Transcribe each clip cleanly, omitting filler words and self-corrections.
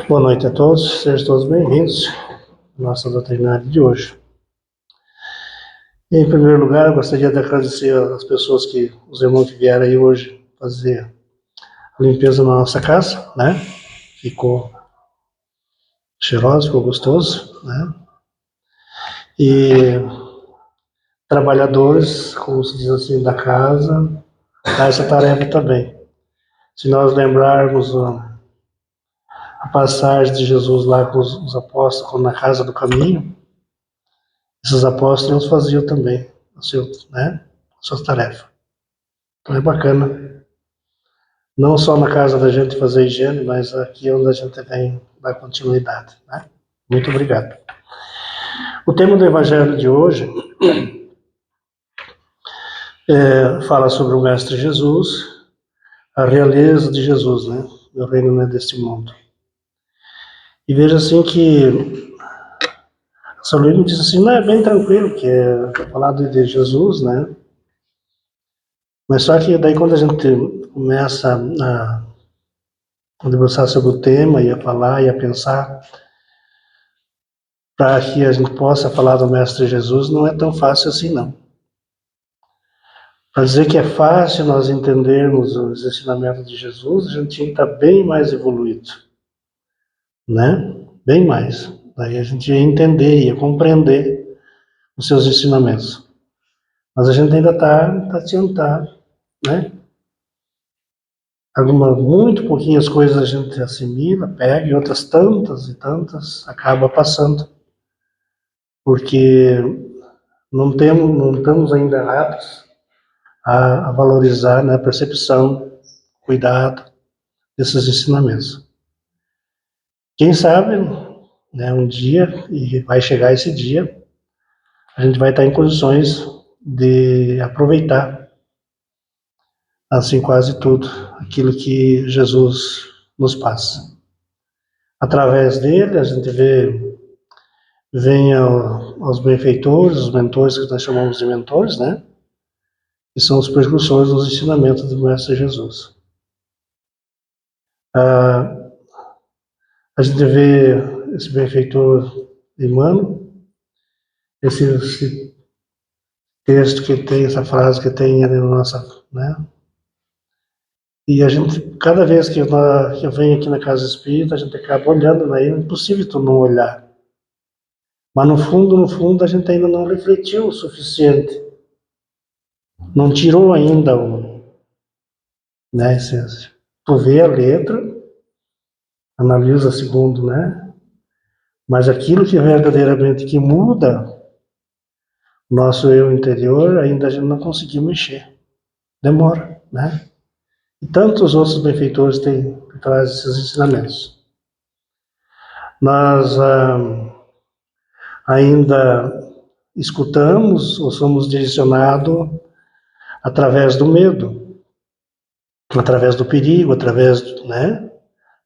Boa noite a todos, sejam todos bem-vindos à nossa doutrinária de hoje. Em primeiro lugar, eu gostaria de agradecer às pessoas os irmãos que vieram aí hoje fazer a limpeza na nossa casa, né? Ficou cheiroso, ficou gostoso, né? E trabalhadores, como se diz assim, da casa, dá essa tarefa também. Se nós lembrarmos a passagem de Jesus lá com os apóstolos na casa do caminho, esses apóstolos faziam também as suas tarefas. Então é bacana, não só na casa da gente fazer higiene, mas aqui onde a gente vem dar continuidade, né? Muito obrigado. O tema do evangelho de hoje fala sobre o Mestre Jesus, a realeza de Jesus, né? Meu reino não é deste mundo. E veja assim que São Luís me disse assim, não, é bem tranquilo, que é falar de Jesus, né? Mas só que daí quando a gente começa a debruçar sobre o tema e a falar e a pensar, para que a gente possa falar do Mestre Jesus, não é tão fácil assim, não. Para dizer que é fácil nós entendermos os ensinamentos de Jesus, a gente tinha que estar bem mais evoluído, né? Bem mais. Daí a gente ia entender, ia compreender os seus ensinamentos. Mas a gente ainda está tateando, né? Muito pouquinhas coisas a gente assimila, pega, e outras tantas e tantas acaba passando. Porque não estamos ainda aptos a valorizar, né, a percepção, cuidado desses ensinamentos. Quem sabe, né, um dia, e vai chegar esse dia, a gente vai estar em condições de aproveitar, assim, quase tudo aquilo que Jesus nos passa. Através dele, a gente vem aos benfeitores, os mentores, que nós chamamos de mentores, né? Que são os precursores dos ensinamentos do Mestre Jesus. A gente vê esse benfeitor Emmanuel, esse texto que tem, essa frase que tem ali na nossa, né? E a gente, cada vez que eu venho aqui na Casa Espírita, a gente acaba olhando, né? É impossível tu não olhar. Mas no fundo, a gente ainda não refletiu o suficiente. Não tirou ainda né? Tu vê a letra, analisa segundo, né? Mas aquilo que verdadeiramente que muda o nosso eu interior, ainda a gente não conseguiu mexer. Demora, né? E tantos outros benfeitores têm por trás desses ensinamentos. Nós ainda escutamos ou somos direcionados através do medo, através do perigo, né?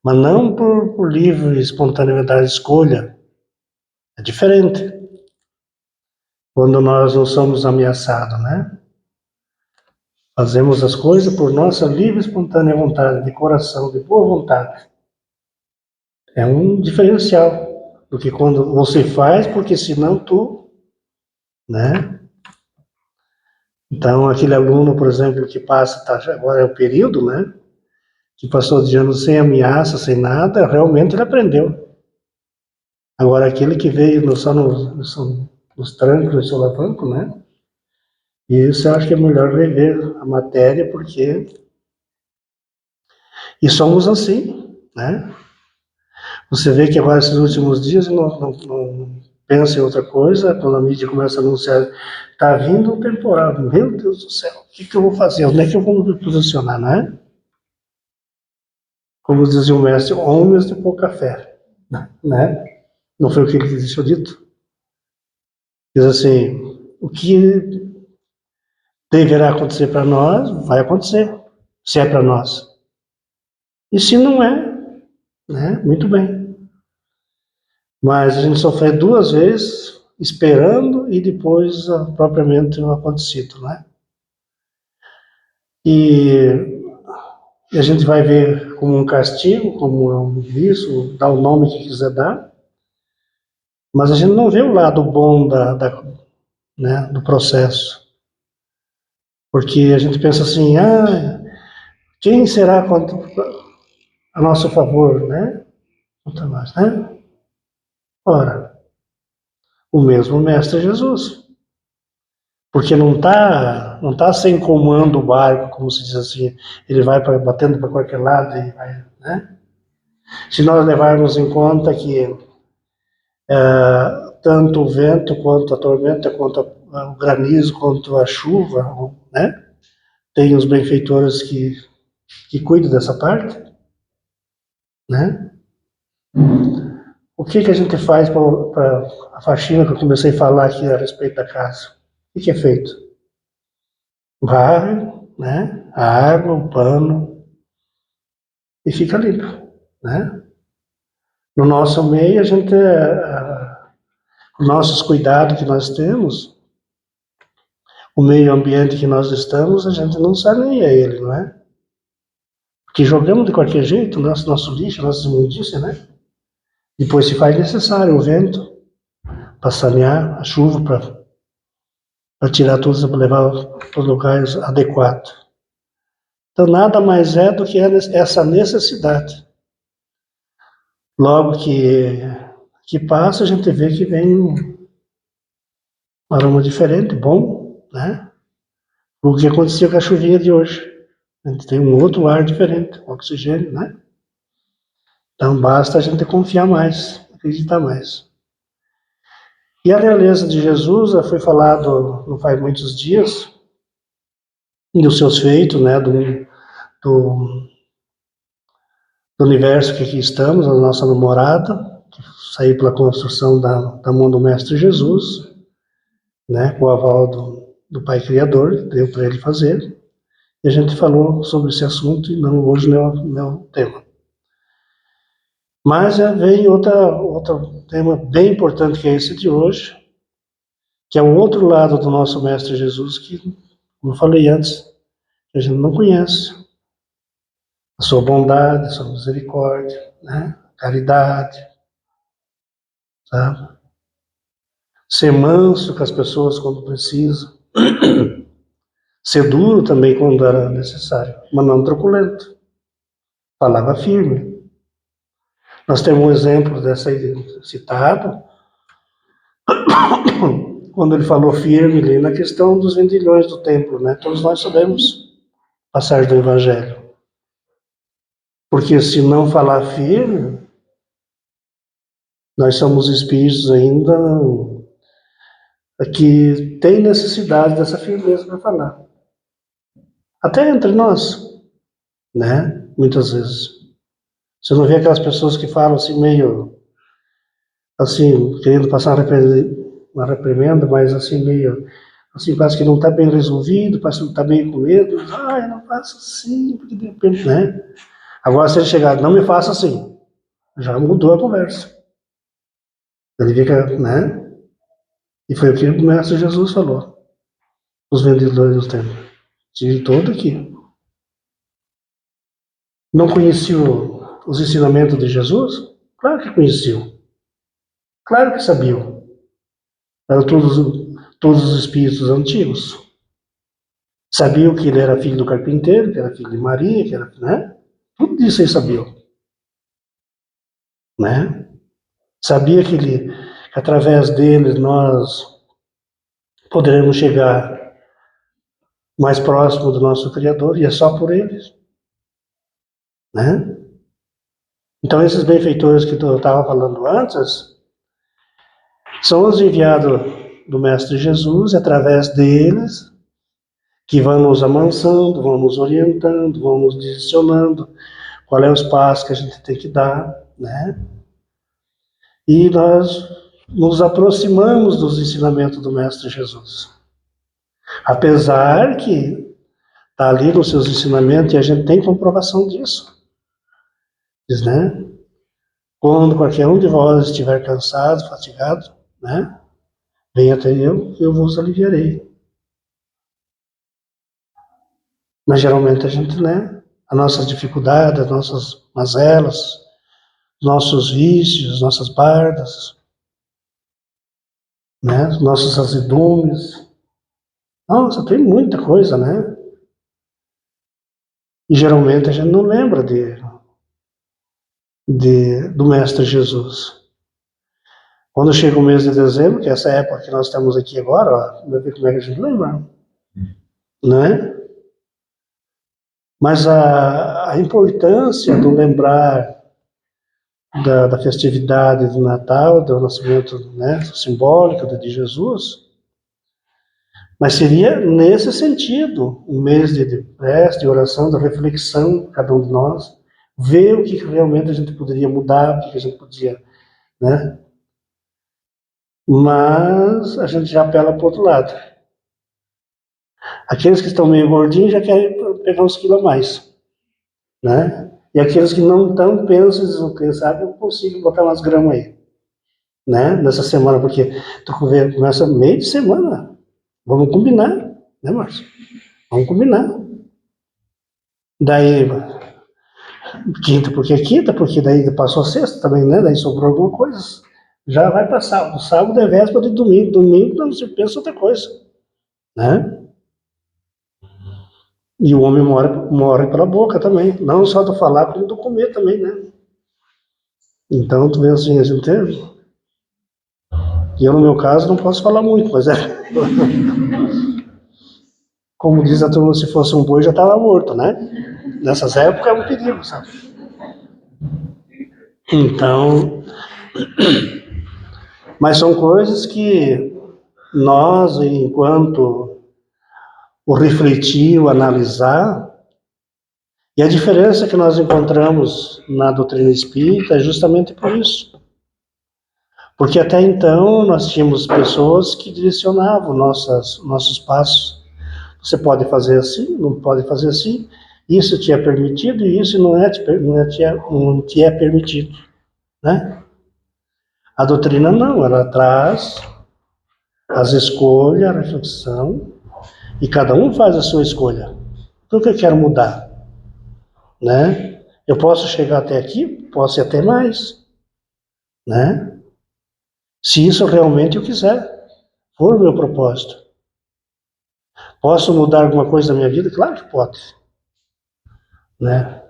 Mas não por livre espontaneidade de escolha. É diferente. Quando nós não somos ameaçados, né? Fazemos as coisas por nossa livre e espontânea vontade, de coração, de boa vontade. É um diferencial do que quando você faz, porque senão tu, né? Então, aquele aluno, por exemplo, que passa, agora é o período, né? Que passou de ano sem ameaça, sem nada, realmente ele aprendeu. Agora, aquele que veio só nos trancos, no solavanco, né? E isso eu acho que é melhor rever a matéria, porque... E somos assim, né? Você vê que agora, esses últimos dias, não pensa em outra coisa, quando a mídia começa a anunciar, está vindo um temporal, meu Deus do céu, o que eu vou fazer? Onde é que eu vou me posicionar, né? Como dizia o mestre, homens de pouca fé, né? Não foi o que ele deixou dito? Diz assim, o que deverá acontecer para nós, vai acontecer, se é para nós. E se não é, né? Muito bem. Mas a gente sofre duas vezes, esperando e depois propriamente o acontecido, né? E a gente vai ver como um castigo, como isso, dar o nome que quiser dar, mas a gente não vê o lado bom né, do processo. Porque a gente pensa assim, quem será a nosso favor, né? Contra nós, né? Ora, o mesmo Mestre Jesus. Porque não tá sem comando o barco, como se diz assim, ele vai batendo para qualquer lado e vai, né? Se nós levarmos em conta que tanto o vento, quanto a tormenta, quanto o granizo, quanto a chuva, né? Tem os benfeitores que cuidam dessa parte, né? O que a gente faz para a faxina que eu comecei a falar aqui a respeito da casa? O que é feito? Varre, né? A água, o pano e fica limpo, né? No nosso meio, os nossos cuidados que nós temos, o meio ambiente que nós estamos, a gente não sabe nem a ele, não é? Porque jogamos de qualquer jeito, nosso lixo, nossa imundícia, né? Depois se faz necessário o vento para sanear, a chuva para tirar tudo, para levar para os lugares adequados. Então nada mais é do que essa necessidade. Logo que passa, a gente vê que vem um aroma diferente, bom, né? O que aconteceu com a chuvinha de hoje. A gente tem um outro ar diferente, oxigênio, né? Então basta a gente confiar mais, acreditar mais. E a realeza de Jesus foi falado não faz muitos dias, dos seus feitos, né? Do, do universo que aqui estamos, a nossa namorada, que saiu pela construção da mão do Mestre Jesus, né? Com o aval do Pai Criador, deu para ele fazer. E a gente falou sobre esse assunto e hoje não é o tema. Mas já vem outro tema bem importante que é esse de hoje, que é o outro lado do nosso Mestre Jesus, que, como eu falei antes, a gente não conhece. A sua bondade, a sua misericórdia, né? Caridade, sabe? Ser manso com as pessoas quando precisa. Ser duro também quando era necessário, mas não truculento. Falava firme. Nós temos um exemplo dessa aí citado, quando ele falou firme ali na questão dos vendilhões do templo, né? Todos nós sabemos a passagem do Evangelho. Porque se não falar firme, nós somos espíritos ainda que tem necessidade dessa firmeza para falar. Até entre nós, né? Muitas vezes. Você não vê aquelas pessoas que falam assim meio, assim, querendo passar uma reprimenda, mas assim meio, assim, parece que não está bem resolvido, parece que não está meio com medo. Eu não faço assim, porque de repente, né? Agora se ele chegar, não me faça assim, já mudou a conversa. Ele fica, né? E foi o que o Mestre Jesus falou. Os vendedores do templo. Tive todo aqui. Não conhecia os ensinamentos de Jesus? Claro que conheciam. Claro que sabiam. Eram todos os espíritos antigos. Sabiam que ele era filho do carpinteiro, que era filho de Maria, que era, né? Tudo isso eles sabiam. Né? Sabia que através deles nós poderemos chegar mais próximo do nosso Criador, e é só por eles. Né? Então esses benfeitores que eu estava falando antes, são os enviados do Mestre Jesus, e através deles, que vão nos amansando, vão nos orientando, vão nos direcionando qual é o espaço que a gente tem que dar, né? E nós nos aproximamos dos ensinamentos do Mestre Jesus. Apesar que está ali nos seus ensinamentos, e a gente tem comprovação disso. Diz, né? Quando qualquer um de vós estiver cansado, fatigado, né? Venha até eu vos aliviarei. Mas geralmente a gente, né? as nossas dificuldades, as nossas mazelas, nossos vícios, nossas bardas, né? Nossos azedumes. Nossa, tem muita coisa, né? E geralmente a gente não lembra do Mestre Jesus. Quando chega o mês de dezembro, que é essa época que nós estamos aqui agora, ó, vai ver como é que a gente lembra, não é? Mas a importância do lembrar da festividade do Natal, do nascimento, né, simbólico de Jesus, mas seria nesse sentido, um mês de prece, de oração, de reflexão, cada um de nós, ver o que realmente a gente poderia mudar, o que a gente podia, né? Mas a gente já apela para o outro lado. Aqueles que estão meio gordinhos já querem pegar uns quilos a mais, né? E aqueles que não estão pensam, dizem, quem sabe eu consigo botar umas gramas aí, né? Nessa semana, porque começa meio de semana. Vamos combinar, né, Márcio? Vamos combinar. Daí, quinta, porque daí passou a sexta também, né? Daí sobrou alguma coisa. Já vai para sábado. Sábado é véspera de domingo. Domingo não se pensa outra coisa, né? E o homem mora pela boca também. Não só do falar, como do comer também, né? Então, tu vê assim, a gente eu, no meu caso, não posso falar muito, mas é. Como diz a turma, se fosse um boi já estava morto, né? Nessas épocas é um perigo, sabe? Então, mas são coisas que nós, enquanto o refletir, o analisar, e a diferença que nós encontramos na doutrina espírita é justamente por isso. Porque até então nós tínhamos pessoas que direcionavam nossos passos. Você pode fazer assim, não pode fazer assim, isso te é permitido e isso não te é permitido, né? A doutrina não, ela traz as escolhas, a reflexão, e cada um faz a sua escolha. O que eu quero mudar, né? Eu posso chegar até aqui, posso ir até mais, né? Se isso realmente eu quiser, for o meu propósito. Posso mudar alguma coisa da minha vida? Claro que pode, né?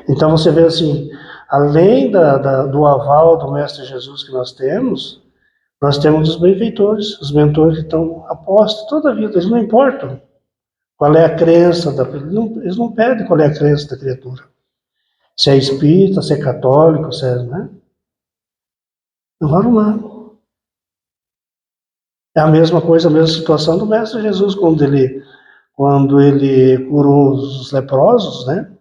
Então você vê assim, além do aval do Mestre Jesus que nós temos os benfeitores, os mentores que estão apostos toda a vida, eles não importam qual é a crença eles não pedem qual é a crença da criatura. Se é espírita, se é católico, se é, né? Agora não. É a mesma coisa, a mesma situação do Mestre Jesus, quando ele curou os leprosos, né?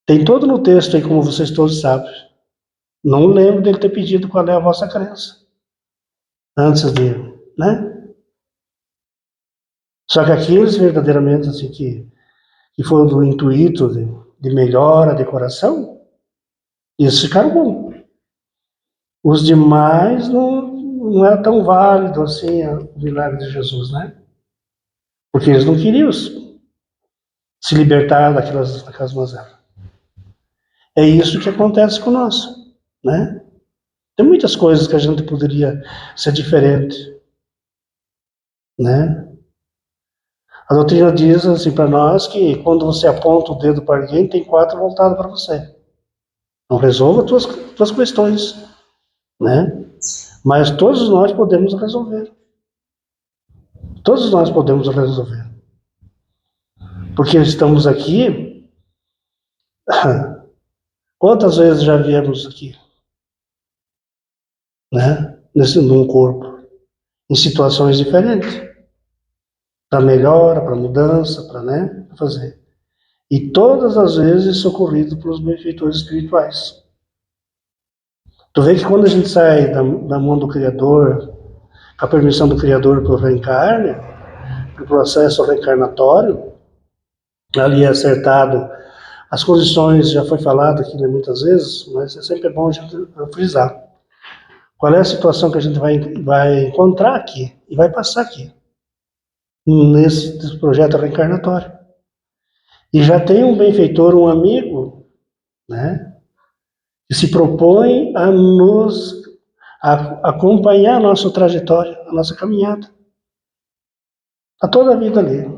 Tem todo no texto aí, como vocês todos sabem. Não lembro dele ter pedido qual é a vossa crença, antes de, né? Só que aqueles verdadeiramente, assim, que foram do intuito de melhora de coração, eles ficaram bons. Os demais não é tão válido assim o milagre de Jesus, né? Porque eles não queriam se libertar daquelas mazelas. É isso que acontece com nós, né? Tem muitas coisas que a gente poderia ser diferente, né? A doutrina diz assim para nós que quando você aponta o dedo para alguém, tem 4 voltados para você. Não resolva tuas questões, né? Mas todos nós podemos resolver. Todos nós podemos resolver. Porque estamos aqui. Quantas vezes já viemos aqui, né? Num corpo, em situações diferentes, para melhora, para mudança, para, né, fazer. E todas as vezes socorrido pelos benfeitores espirituais. Tu vê que quando a gente sai da mão do Criador, com a permissão do Criador para o reencarne, para o processo reencarnatório, ali é acertado as condições, já foi falado aqui, né, muitas vezes, mas é sempre bom a gente frisar. Qual é a situação que a gente vai encontrar aqui e vai passar aqui, nesse projeto reencarnatório. E já tem um benfeitor, um amigo, né, que se propõe a acompanhar a nossa trajetória, a nossa caminhada. A toda a vida ali.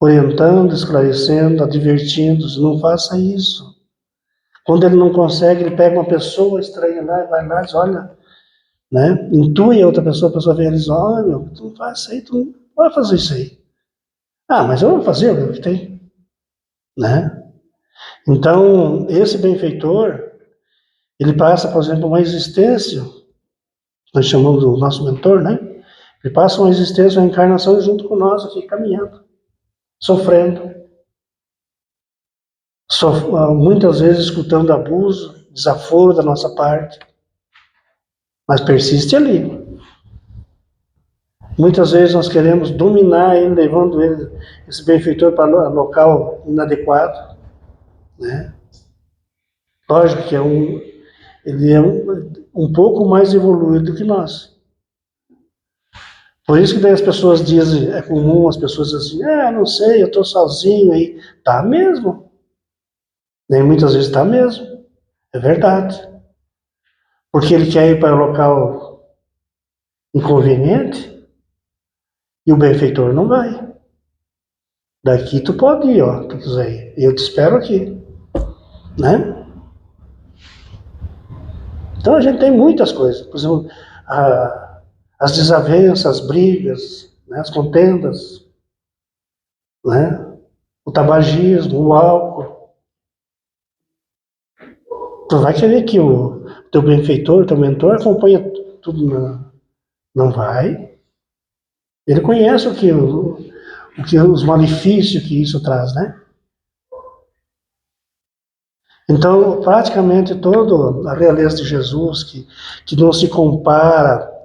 Orientando, esclarecendo, advertindo, não faça isso. Quando ele não consegue, ele pega uma pessoa estranha lá, vai lá e diz, olha, né? Intui a outra pessoa, a pessoa vem e diz, olha, tu não faz isso aí, tu não vai fazer isso aí. Ah, mas eu vou fazer o que tem, né? Então, esse benfeitor, ele passa, por exemplo, uma existência, nós chamamos do nosso mentor, né? Ele passa uma existência, uma encarnação junto com nós aqui, caminhando, sofrendo, muitas vezes escutando abuso, desaforo da nossa parte, mas persiste ali. Muitas vezes nós queremos dominar ele, levando ele, esse benfeitor para local inadequado, né? Lógico que ele é um pouco mais evoluído que nós. Por isso que daí as pessoas dizem, é comum as pessoas dizem assim, não sei, eu estou sozinho aí. Tá mesmo. Nem muitas vezes tá mesmo. É verdade. Porque ele quer ir para um local inconveniente e o benfeitor não vai. Daqui tu pode ir, ó, tu quiser ir. Eu te espero aqui, né? Então a gente tem muitas coisas. Por exemplo, as desavenças, as brigas, né, as contendas, né? O tabagismo, o álcool. Tu vai querer que o teu benfeitor, teu mentor, acompanhe tudo? Não vai. Ele conhece os malefícios que isso traz, né? Então, praticamente toda a realeza de Jesus, que não se compara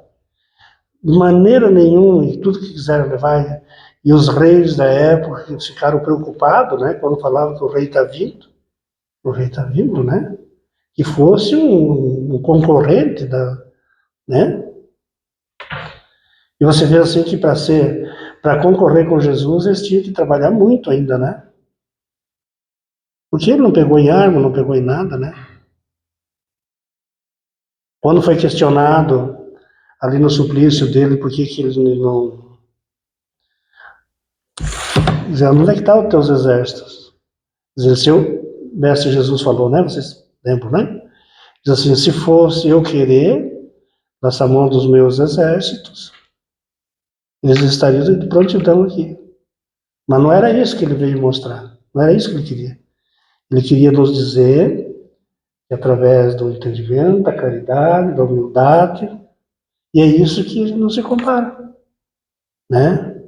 de maneira nenhuma, e tudo que quiseram levar, e os reis da época que ficaram preocupados, né, quando falavam que o rei está vindo, né, que fosse um concorrente né, e você vê assim que para concorrer com Jesus, eles tinham que trabalhar muito ainda, né, porque ele não pegou em arma, não pegou em nada, né. Quando foi questionado ali no suplício dele, por que ele não... Dizendo, onde é que estão os teus exércitos? Diz, se o mestre Jesus falou, né? Vocês lembram, né? Diz assim, se fosse eu querer, nessa mão dos meus exércitos, eles estariam de prontidão aqui. Mas não era isso que ele veio mostrar. Não era isso que ele queria. Ele queria nos dizer que através do entendimento, da caridade, da humildade, e é isso que ele não se compara, né?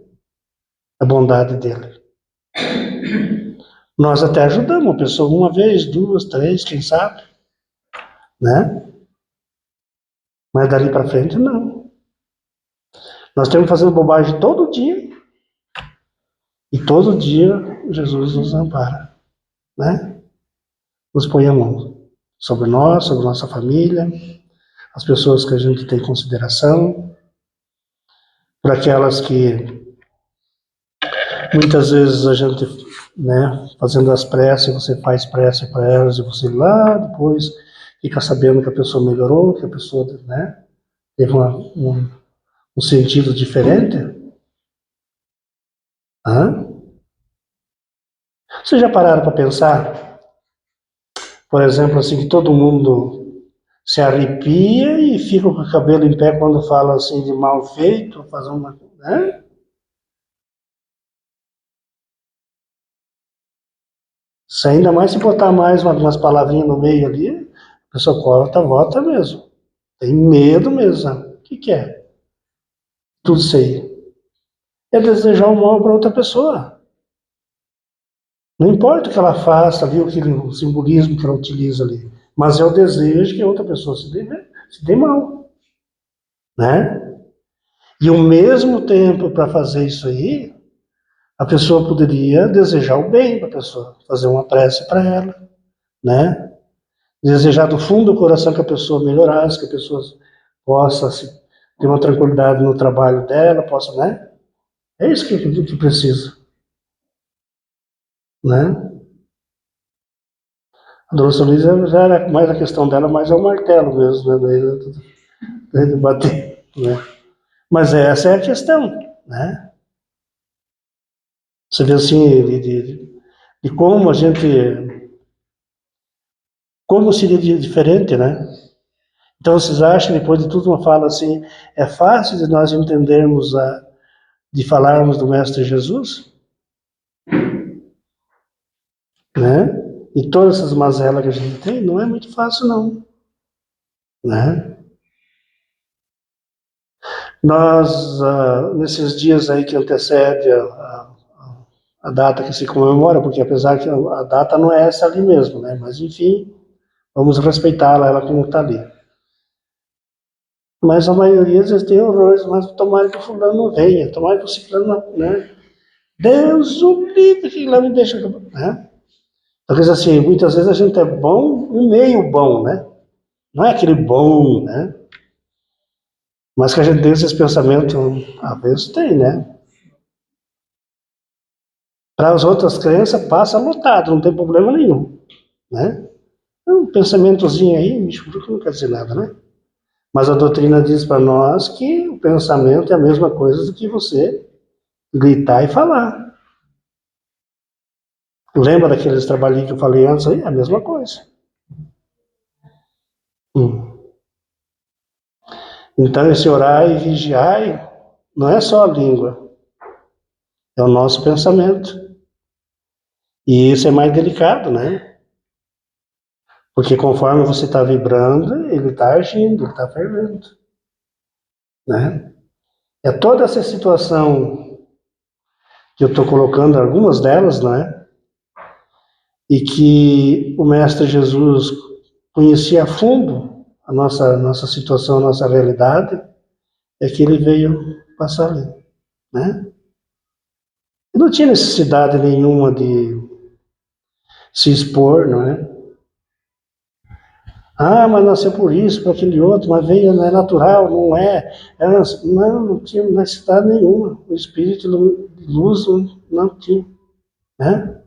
A bondade dele. Nós até ajudamos a pessoa uma vez, duas, três, quem sabe, né? Mas dali para frente, não. Nós estamos fazendo bobagem todo dia e todo dia Jesus nos ampara, né? Nos põe a mão sobre nós, sobre nossa família, as pessoas que a gente tem consideração, para aquelas que muitas vezes a gente, né, fazendo as preces, você faz prece para elas e você lá depois fica sabendo que a pessoa melhorou, que a pessoa, né, teve um sentido diferente. Hã? Vocês já pararam para pensar, por exemplo, assim, que todo mundo se arrepia e fica com o cabelo em pé quando fala assim de mal feito, fazer uma, né? Se ainda mais se botar mais umas palavrinhas no meio ali, a pessoa corta, volta mesmo. Tem medo mesmo, sabe? O que é? Tudo isso aí. É desejar o mal para outra pessoa. Não importa o que ela faça ali, o simbolismo que ela utiliza ali, mas é o desejo que a outra pessoa se dê mal, né? E ao mesmo tempo, para fazer isso aí, a pessoa poderia desejar o bem para a pessoa, fazer uma prece para ela, né? Desejar do fundo do coração que a pessoa melhorasse, que a pessoa possa ter uma tranquilidade no trabalho dela, possa, né? É isso que precisa. né? A Dona Luísa já era mais a questão dela, mais é o martelo mesmo, né? De bater, né? Mas essa é a questão, né? Você vê assim, de como a gente, como seria diferente, né? Então vocês acham, depois de tudo uma fala assim, é fácil de nós entendermos, de falarmos do Mestre Jesus, né? E todas essas mazelas que a gente tem, não é muito fácil não, né? Nós, nesses dias aí que antecede a data que se comemora, porque apesar que a data não é essa ali mesmo, né? Mas enfim, vamos respeitá-la, ela como está ali. Mas a maioria às vezes tem horrores, mas tomara que o fulano não venha, tomara que o ciclano não, né? Deus o livre que lá me deixa, né? Às vezes assim, muitas vezes a gente é bom, um meio bom, né? Não é aquele bom, né? Mas que a gente tem esses pensamentos, às vezes tem, né? Para as outras crenças passa lotado, não tem problema nenhum, né? Um pensamentozinho aí, bicho, não quer dizer nada, né? Mas a doutrina diz para nós que o pensamento é a mesma coisa do que você gritar e falar. Lembra daqueles trabalhinhos que eu falei antes aí? É a mesma coisa. Hum. Então, esse orar e vigiar não é só a língua, é o nosso pensamento. E isso é mais delicado, né? Porque conforme você está vibrando, ele está agindo, ele está fervendo, né? É toda essa situação que eu estou colocando, algumas delas, né? E que o Mestre Jesus conhecia a fundo a nossa situação, a nossa realidade, é que ele veio passar ali, né? E não tinha necessidade nenhuma de se expor, não é? Ah, mas nasceu por isso, por aquele outro, mas veio, não é natural, não é. Não tinha necessidade nenhuma. O espírito de luz não tinha, né?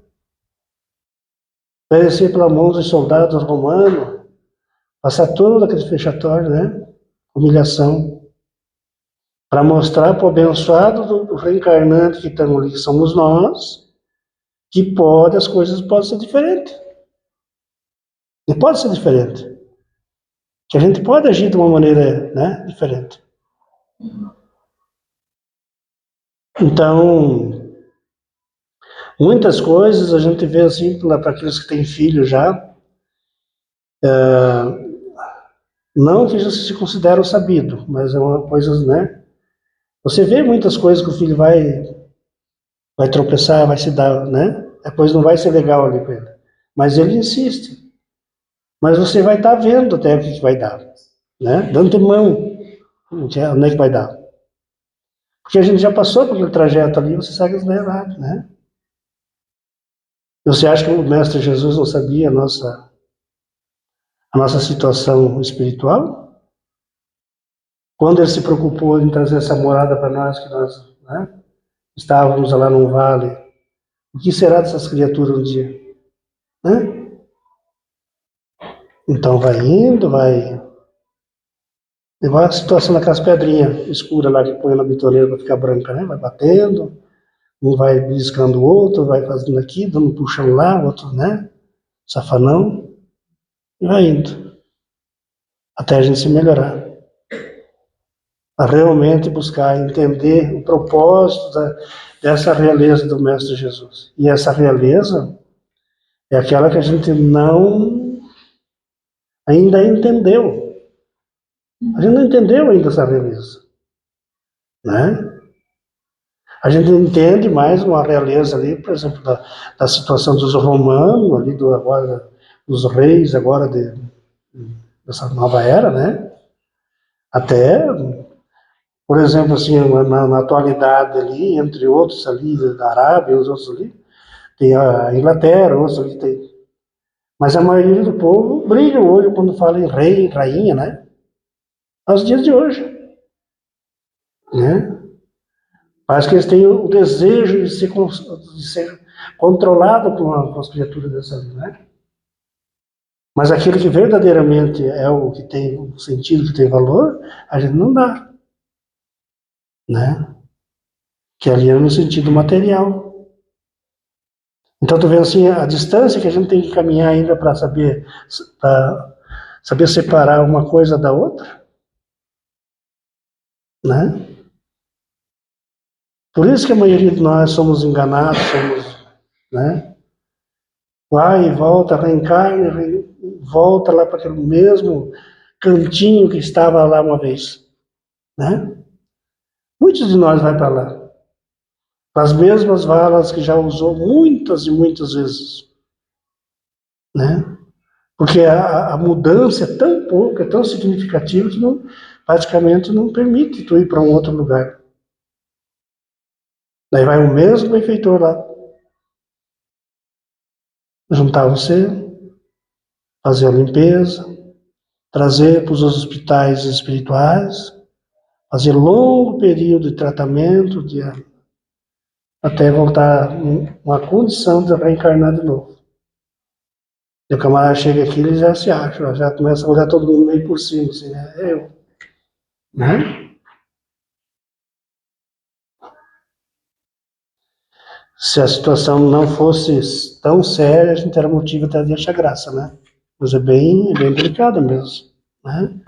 Perecer pela mão dos soldados romanos, passar todo aquele fechatório, né? Humilhação, para mostrar para o abençoado do reencarnante que estamos ali, que somos nós, que as coisas podem ser diferentes. E pode ser diferente. Que a gente pode agir de uma maneira, né, diferente. Então, muitas coisas a gente vê assim, para aqueles que têm filhos já, não que já se consideram sabido, mas é uma coisa, né? Você vê muitas coisas que o filho vai tropeçar, vai se dar, né? A coisa não vai ser legal ali para ele. Mas ele insiste. Mas você vai estar vendo até o que vai dar, né? Dando mão, onde é que vai dar. Porque a gente já passou por aquele trajeto ali, você segue errado, né? Você acha que o Mestre Jesus não sabia a nossa situação espiritual? Quando ele se preocupou em trazer essa morada para nós, que nós, né, estávamos lá num vale, o que será dessas criaturas um dia? Né? Então vai indo, vai. Igual a situação daquelas pedrinhas escuras lá que põe na bitoneira para ficar branca, né? Vai batendo, um vai beliscando o outro, vai fazendo aqui, dando um puxão lá, o outro, né? Safanão, e vai indo, até a gente se melhorar. A realmente buscar entender o propósito dessa realeza do Mestre Jesus. E essa realeza é aquela que a gente não ainda entendeu. A gente não entendeu ainda essa realeza, né? A gente entende mais uma realeza ali, por exemplo, da situação dos romanos, ali agora, dos reis agora dessa nova era, né? Até, por exemplo, assim, na atualidade ali, entre outros ali, da Arábia, os outros ali, tem a Inglaterra, outros ali tem. Mas a maioria do povo brilha o olho quando fala em rei, rainha, né? Aos dias de hoje, né? Parece que eles têm o desejo de ser controlado com as criaturas dessa vida, né? Mas aquilo que verdadeiramente é o que tem o sentido, que tem valor, a gente não dá, né? Que ali é no sentido material. Então, tu vê assim, a distância que a gente tem que caminhar ainda para saber separar uma coisa da outra, né? Por isso que a maioria de nós somos enganados, né? Vai e volta, reencarna, volta lá para aquele mesmo cantinho que estava lá uma vez, né? Muitos de nós vai para lá, para as mesmas valas que já usou muitas e muitas vezes, né? Porque a mudança é tão pouca, é tão significativa que não, praticamente não permite tu ir para um outro lugar. Daí vai o mesmo benfeitor lá, juntar você, fazer a limpeza, trazer para os hospitais espirituais, fazer longo período de tratamento, até voltar uma condição de reencarnar de novo. E o camarada chega aqui, ele já se acha, já começa a olhar todo mundo meio por cima, assim, né? É eu, né? Se a situação não fosse tão séria, a gente era motivo até de achar graça, né? Mas é bem delicado mesmo, né?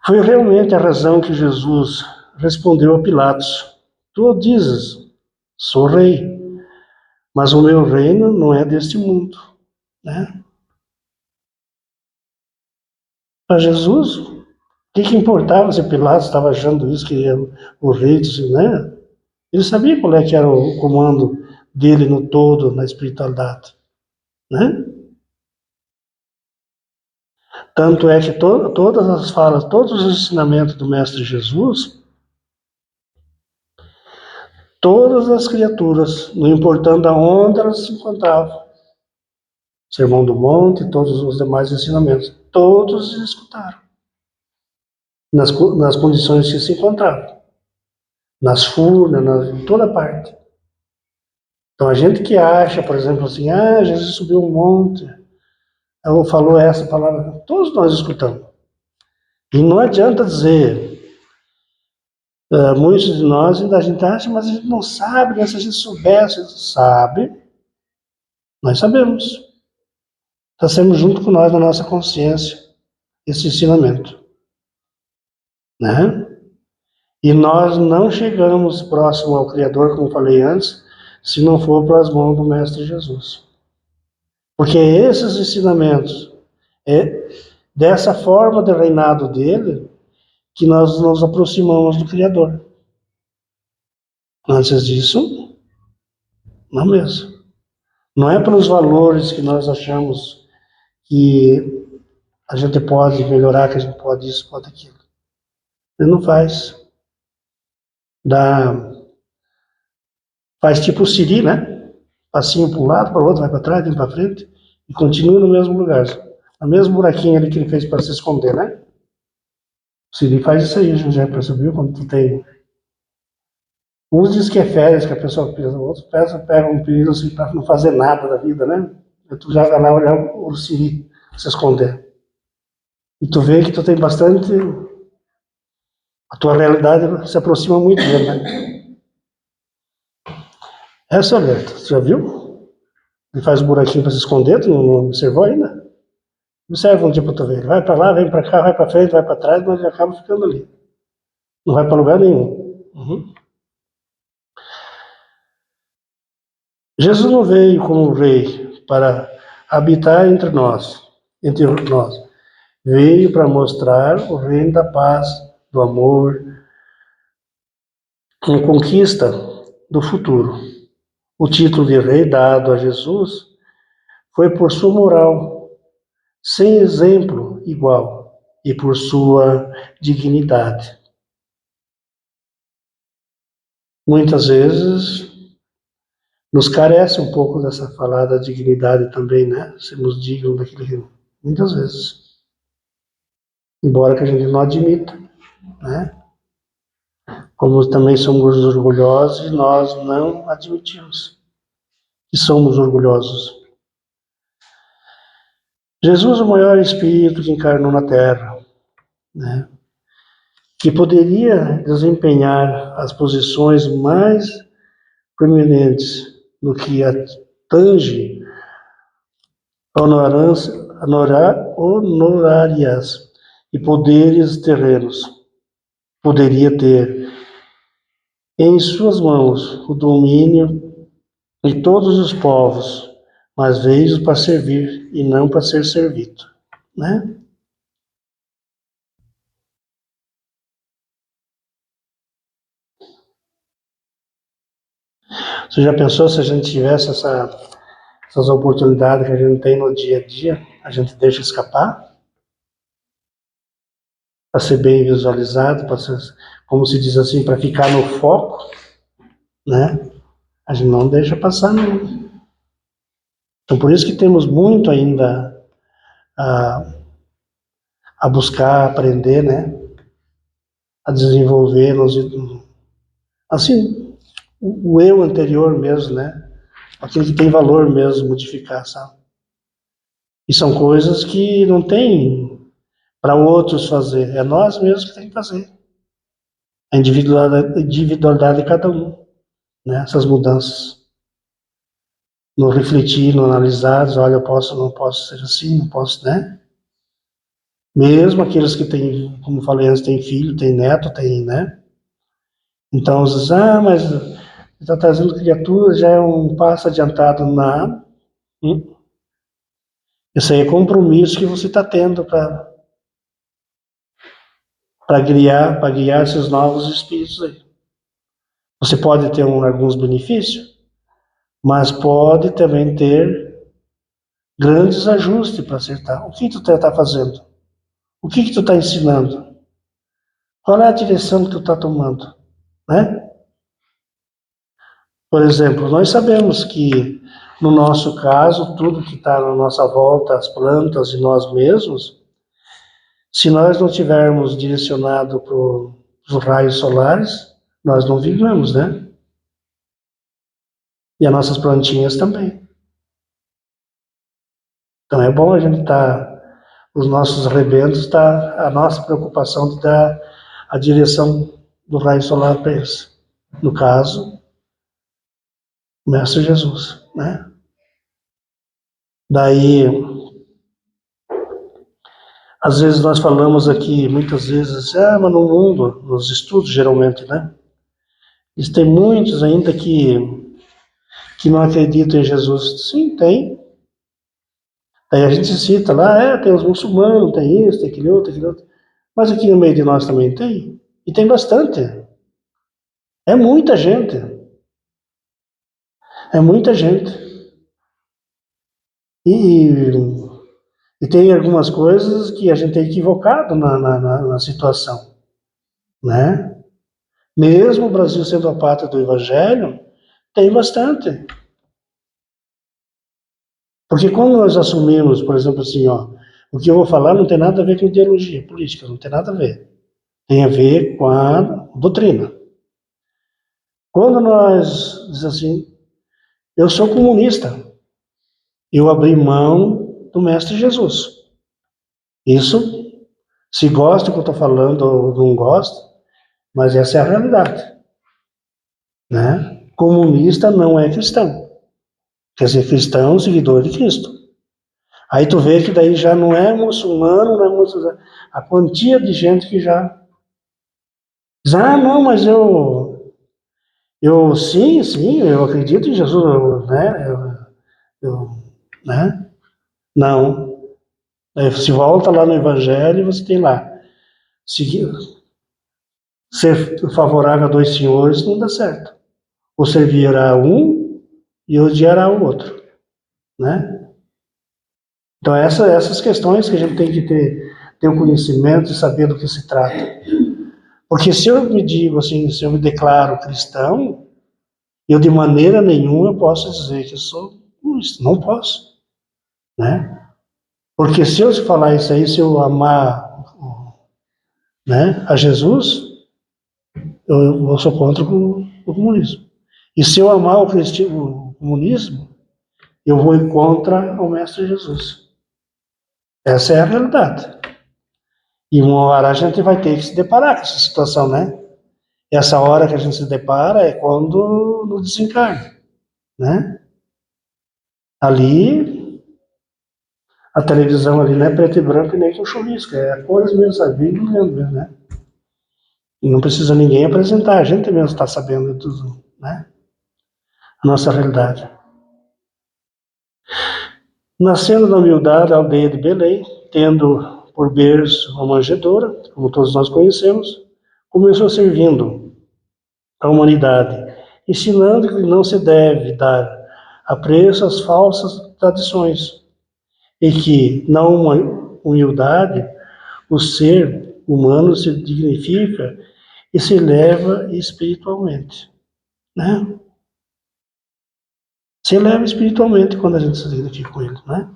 Foi realmente a razão que Jesus respondeu a Pilatos: Tu dizes, sou rei, mas o meu reino não é deste mundo, né? Para Jesus, o que importava se Pilatos estava achando isso, que era o rei, né? Ele sabia qual é que era o comando dele no todo, na espiritualidade, né? Tanto é que todas as falas, todos os ensinamentos do Mestre Jesus, todas as criaturas, não importando aonde elas se encontravam, Sermão do Monte, todos os demais ensinamentos, todos escutaram, nas condições que se encontravam, nas furnas, em toda parte. Então a gente que acha, por exemplo, assim, Jesus subiu um monte, ou falou essa palavra, todos nós escutamos. E não adianta dizer, muitos de nós ainda a gente acha, mas a gente não sabe, né? Se a gente soubesse, sabe, nós sabemos. Está sendo junto com nós na nossa consciência esse ensinamento, né? E nós não chegamos próximo ao Criador, como falei antes, se não for pelas mãos do Mestre Jesus. Porque esses ensinamentos, é dessa forma de reinado dele, que nós nos aproximamos do Criador. Antes disso, não mesmo. Não é pelos valores que nós achamos que a gente pode melhorar, que a gente pode isso, pode aquilo. Ele não faz. Dá, faz tipo o Siri, né? Passinho para um lado, para o outro, vai para trás, vem para frente, e continua no mesmo lugar. No mesmo buraquinho ali que ele fez para se esconder, né? O Siri faz isso aí, a gente já percebeu, quando tu tem. Uns diz que é férias que a pessoa pisa, outros pegam um período assim para não fazer nada da vida, né? E tu já vai lá olhar o Siri se esconder. E tu vê que tu tem bastante. A tua realidade se aproxima muito dele, né? Essa alerta, você já viu? Ele faz um buraquinho para se esconder, tu não observou ainda? Observa um dia para tu ver. Ele vai para lá, vem para cá, vai para frente, vai para trás, mas ele acaba ficando ali. Não vai para lugar nenhum. Uhum. Jesus não veio como rei para habitar entre nós. Veio para mostrar o reino da paz, do amor, com conquista do futuro. O título de rei dado a Jesus foi por sua moral, sem exemplo igual, e por sua dignidade. Muitas vezes nos carece um pouco dessa falada dignidade também, né? Sermos dignos daquilo que... Muitas vezes. Embora que a gente não admita, né? como também somos orgulhosos e nós não admitimos que somos orgulhosos. Jesus, o maior espírito que encarnou na Terra, né, que poderia desempenhar as posições mais proeminentes no que tange honorárias e poderes terrenos, poderia ter em suas mãos o domínio de todos os povos, mas veio para servir e não para ser servido, né? Você já pensou se a gente tivesse essas oportunidades que a gente tem no dia a dia, a gente deixa escapar? Para ser bem visualizado, para ser, como se diz assim, para ficar no foco, né? A gente não deixa passar, não. Então, por isso que temos muito ainda a, a buscar, aprender, né? A desenvolver, assim, o eu anterior mesmo, né? Aquilo que tem valor mesmo, modificar, sabe? E são coisas que não tem para outros fazer, é nós mesmos que tem que fazer. A individualidade de cada um, né? Essas mudanças. No refletir, no analisar, olha, eu posso, não posso ser assim, não posso, né? Mesmo aqueles que têm, como falei antes, têm filho, têm neto, têm, né? Então, às vezes, mas está trazendo criatura, já é um passo adiantado na. Isso aí é compromisso que você está tendo para guiar esses novos espíritos aí. Você pode ter alguns benefícios, mas pode também ter grandes ajustes para acertar. O que tu está fazendo? O que tu está ensinando? Qual é a direção que tu está tomando? Né? Por exemplo, nós sabemos que, no nosso caso, tudo que está na nossa volta, as plantas e nós mesmos, se nós não tivermos direcionado para os raios solares, nós não vivemos, né? E as nossas plantinhas também. Então é bom a gente estar, os nossos rebentos, a nossa preocupação de dar a direção do raio solar para eles. No caso, o Mestre Jesus, né? Daí, às vezes nós falamos aqui, muitas vezes, mas no mundo, nos estudos geralmente, né? Existem muitos ainda que não acreditam em Jesus. Sim, tem. Aí a gente cita lá, tem os muçulmanos, tem isso, tem aquele outro, aquele outro. Mas aqui no meio de nós também tem. E tem bastante. É muita gente. É muita gente. E, e tem algumas coisas que a gente é equivocado na situação, né? Mesmo o Brasil sendo a pátria do Evangelho, tem bastante. Porque quando nós assumimos, por exemplo, assim, ó, o que eu vou falar não tem nada a ver com ideologia política, não tem nada a ver. Tem a ver com a doutrina. Quando nós diz assim, eu sou comunista, eu abri mão do Mestre Jesus. Isso, se gosta do que eu estou falando ou não gosta, mas essa é a realidade, né? Comunista não é cristão. Quer dizer, cristão, seguidor de Cristo. Aí tu vê que daí já não é muçulmano, não é muçulmano. A quantia de gente que já diz, não, mas eu sim, sim, eu acredito em Jesus, né? Né? Não. Aí se volta lá no Evangelho, você tem lá, seguir, ser favorável a dois senhores não dá certo. Ou servirá um e odiará o outro, né? Então essas questões que a gente tem que ter o conhecimento e saber do que se trata. Porque se eu me digo assim, se eu me declaro cristão, eu de maneira nenhuma eu posso dizer que eu sou comunista, não posso, né? Porque se eu falar isso aí, se eu amar, né, a Jesus, eu sou contra o comunismo. E se eu amar o comunismo, eu vou ir contra o Mestre Jesus. Essa é a realidade. E uma hora a gente vai ter que se deparar com essa situação, né? E essa hora que a gente se depara é quando no desencarne, né? Ali, a televisão ali não é preto e branco nem com chuvisco, é a cores mesmo, sabe? Bem brilhando mesmo, né? E não precisa ninguém apresentar, a gente mesmo está sabendo de tudo, né? A nossa realidade. Nascendo na humildade, a aldeia de Belém, tendo por berço uma manjedoura, como todos nós conhecemos, começou servindo a humanidade, ensinando que não se deve dar apreço às falsas tradições e que, na humildade, o ser humano se dignifica e se eleva espiritualmente, né? Se eleva espiritualmente quando a gente se dignifica com ele, né?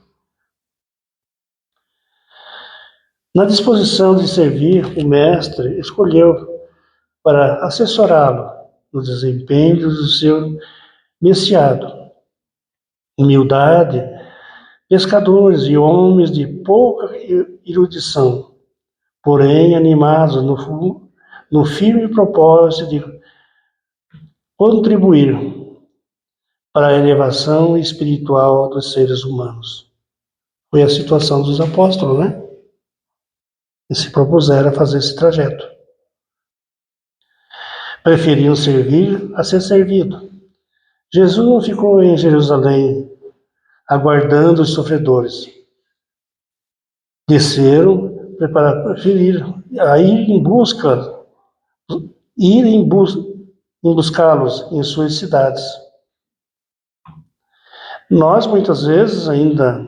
Na disposição de servir, o mestre escolheu para assessorá-lo no desempenho do seu messiado. Humildade, pescadores e homens de pouca erudição, porém animados no firme propósito de contribuir para a elevação espiritual dos seres humanos. Foi a situação dos apóstolos, né? E se propuseram a fazer esse trajeto. Preferiam servir a ser servido. Jesus não ficou em Jerusalém aguardando os sofredores. Desceram, preferiram ir em buscá-los em suas cidades. Nós, muitas vezes, ainda,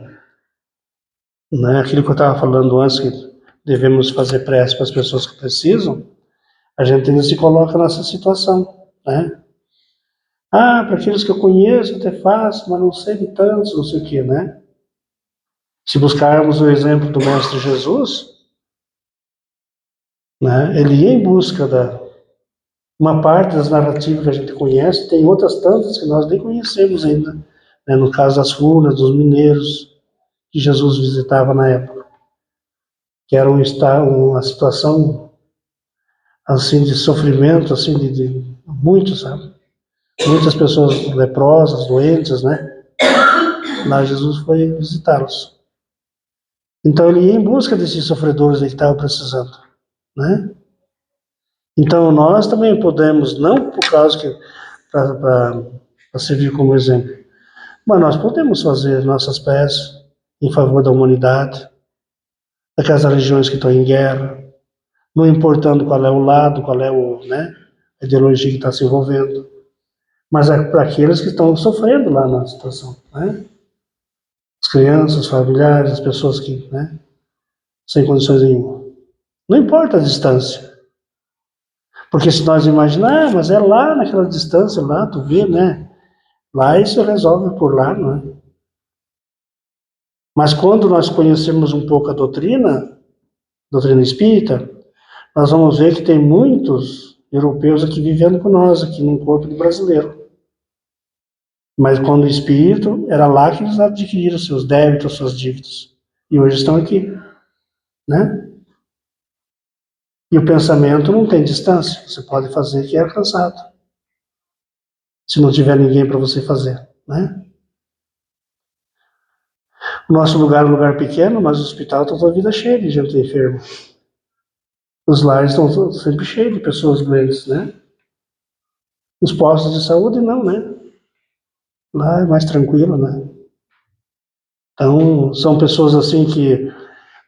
né, aquilo que eu estava falando antes, que devemos fazer prece para as pessoas que precisam, a gente ainda se coloca nessa situação, né? Ah, para aqueles que eu conheço até faço, mas não sei de tantos, não sei o quê, né? Se buscarmos o exemplo do Mestre Jesus, né, ele ia em busca da uma parte das narrativas que a gente conhece, tem outras tantas que nós nem conhecemos ainda, né, no caso das runas, dos mineiros que Jesus visitava na época, que era uma situação assim de sofrimento, assim de muito, sabe? Muitas pessoas leprosas, doentes, né? Lá Jesus foi visitá-los. Então ele ia em busca desses sofredores que estavam precisando, né? Então nós também podemos, não por causa que para servir como exemplo, mas nós podemos fazer nossas preces em favor da humanidade, daquelas religiões que estão em guerra, não importando qual é o lado, qual é né, a ideologia que está se envolvendo, mas é para aqueles que estão sofrendo lá na situação, né? As crianças, os familiares, as pessoas que, né, sem condições nenhuma. Não importa a distância, porque se nós imaginar, mas é lá naquela distância lá, tu vê, né? Lá isso resolve por lá, não é? Mas quando nós conhecemos um pouco a doutrina espírita, nós vamos ver que tem muitos europeus aqui vivendo com nós, aqui no corpo de brasileiro. Mas quando o espírito, era lá que eles adquiriram seus débitos, suas dívidas. E hoje estão aqui, né? E o pensamento não tem distância, você pode fazer que é alcançado. Se não tiver ninguém para você fazer, né? O nosso lugar é um lugar pequeno, mas o hospital está toda a vida cheio de gente enferma. Os lares estão sempre cheios de pessoas doentes, né? Os postos de saúde não, né? Lá é mais tranquilo, né? Então, são pessoas assim que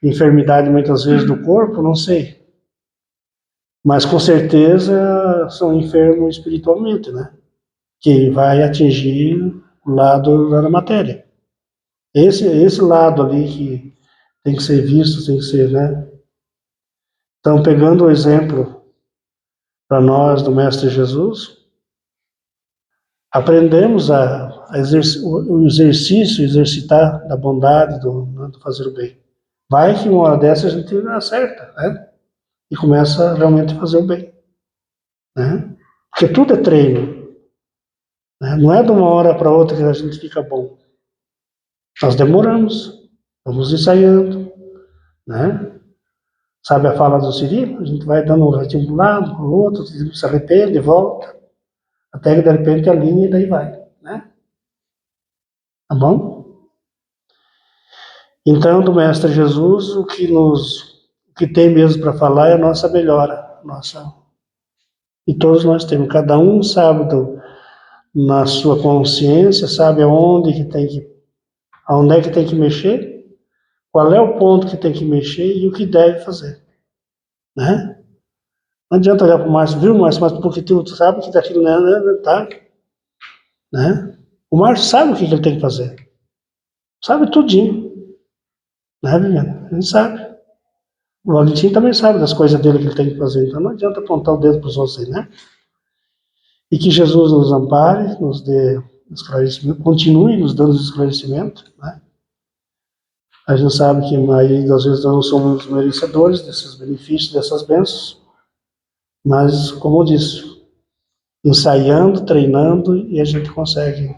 enfermidade muitas vezes do corpo, não sei. Mas com certeza são enfermos espiritualmente, né? Que vai atingir o lado da matéria. Esse lado ali que tem que ser visto, tem que ser, né? Então, pegando o exemplo para nós do Mestre Jesus, aprendemos o exercício, exercitar da bondade, do fazer o bem. Vai que uma hora dessa a gente acerta, né? E começa realmente a fazer o bem. né? Porque tudo é treino, né? Não é de uma hora para outra que a gente fica bom. Nós demoramos, vamos ensaiando, né? Sabe a fala do Siri? A gente vai dando um ratinho para um lado, para o outro, se arrepende, volta, até que de repente alinha e daí vai, né? Tá bom? Então, do Mestre Jesus, o que tem mesmo para falar é a nossa melhora, nossa. E todos nós temos, cada um sabe na sua consciência, sabe aonde é que tem que mexer, qual é o ponto que tem que mexer e o que deve fazer, né? Não adianta olhar para o Márcio, viu, Márcio, mas porque tu sabe que daquilo não tá, né? O Márcio sabe o que ele tem que fazer, sabe tudinho, né, Viviane? Ele sabe. O Valentim também sabe das coisas dele que ele tem que fazer, então não adianta apontar o dedo para os outros aí, né? E que Jesus nos ampare, nos dê esclarecimento, continue nos dando esclarecimento, né? A gente sabe que a maioria das vezes nós não somos merecedores desses benefícios, dessas bênçãos, mas, como eu disse, ensaiando, treinando, e a gente consegue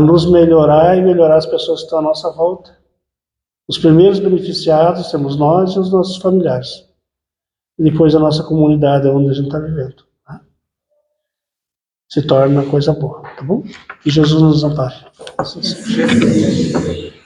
nos melhorar e melhorar as pessoas que estão à nossa volta. Os primeiros beneficiados temos nós e os nossos familiares. E depois a nossa comunidade, onde a gente está vivendo. Tá? Se torna uma coisa boa, tá bom? Que Jesus nos ampare. Assim seja.